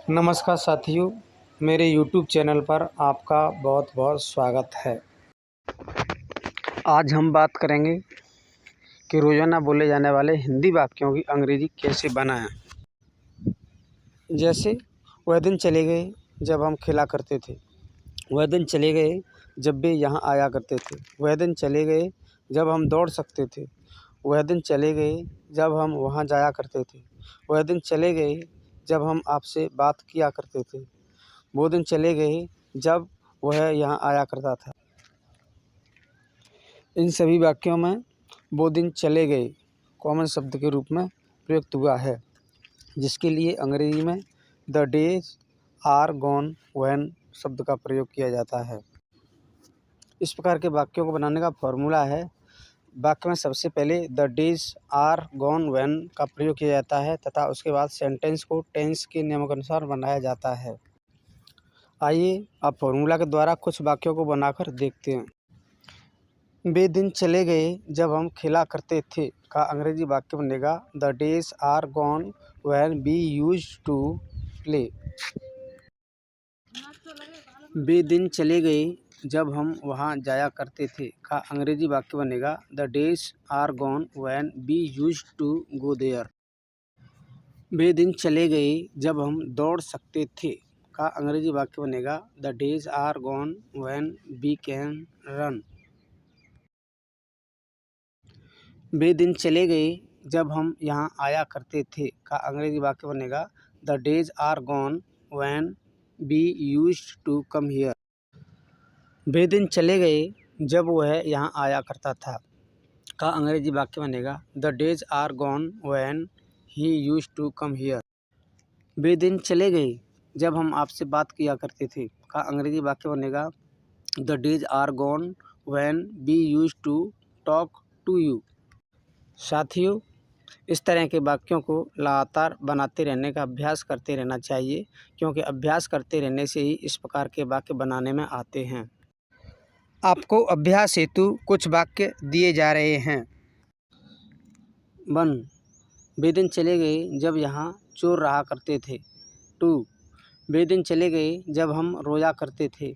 नमस्कार साथियों, मेरे YouTube चैनल पर आपका बहुत बहुत स्वागत है। आज हम बात करेंगे कि रोज़ाना बोले जाने वाले हिंदी वाक्यों की अंग्रेज़ी कैसे बनाएं। जैसे वह दिन चले गए जब हम खेला करते थे, वह दिन चले गए जब वे यहाँ आया करते थे, वह दिन चले गए जब हम दौड़ सकते थे, वह दिन चले गए जब हम वहाँ जाया करते थे, वह दिन चले गए जब हम आपसे बात किया करते थे, वो दिन चले गए जब वह यहाँ आया करता था। इन सभी वाक्यों में वो दिन चले गए कॉमन शब्द के रूप में प्रयुक्त हुआ है, जिसके लिए अंग्रेजी में the days are gone when शब्द का प्रयोग किया जाता है। इस प्रकार के वाक्यों को बनाने का फॉर्मूला है। वाक्य में सबसे पहले the days are gone when का प्रयोग किया जाता है तथा उसके बाद सेंटेंस को टेंस के नियमों के अनुसार बनाया जाता है। आइए अब फॉर्मूला के द्वारा कुछ वाक्यों को बनाकर देखते हैं। वे दिन चले गए जब हम खेला करते थे का अंग्रेजी वाक्य बनेगा the days are gone when we used to play. वे दिन चले गए जब हम वहाँ जाया करते थे का अंग्रेजी वाक्य बनेगा the days are gone when we used to go there. वे दिन चले गए जब हम दौड़ सकते थे का अंग्रेजी वाक्य बनेगा the days are gone when we can run. वे दिन चले गए जब हम यहाँ आया करते थे का अंग्रेजी वाक्य बनेगा the days are gone when we used to come here. वे दिन चले गए जब वह यहाँ आया करता था का अंग्रेजी वाक्य बनेगा the days are gone when he used to come here. वे दिन चले गए जब हम आपसे बात किया करते थे का अंग्रेजी वाक्य बनेगा the days are gone when we used to talk to you. साथियों, इस तरह के वाक्यों को लगातार बनाते रहने का अभ्यास करते रहना चाहिए, क्योंकि अभ्यास करते रहने से ही इस प्रकार के वाक्य बनाने में आते हैं। आपको अभ्यास हेतु कुछ वाक्य दिए जा रहे हैं। 1. वे दिन चले गए जब यहाँ चोर रहा करते थे। 2. वे दिन चले गए जब हम रोया करते थे।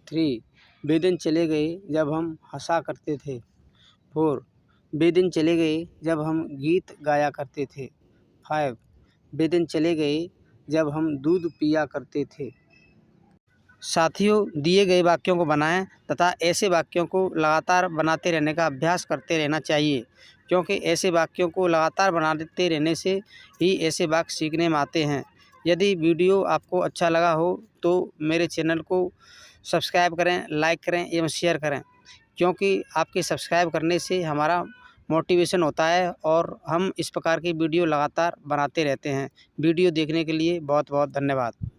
3. वे दिन चले गए जब हम हंसा करते थे। 4. वे दिन चले गए जब हम गीत गाया करते थे। 5. वे दिन चले गए जब हम दूध पिया करते थे। साथियों, दिए गए वाक्यों को बनाएं तथा ऐसे वाक्यों को लगातार बनाते रहने का अभ्यास करते रहना चाहिए, क्योंकि ऐसे वाक्यों को लगातार बनाते रहने से ही ऐसे वाक्य सीखने में आते हैं। यदि वीडियो आपको अच्छा लगा हो तो मेरे चैनल को सब्सक्राइब करें, लाइक करें एवं शेयर करें, क्योंकि आपके सब्सक्राइब करने से हमारा मोटिवेशन होता है और हम इस प्रकार की वीडियो लगातार बनाते रहते हैं। वीडियो देखने के लिए बहुत बहुत धन्यवाद।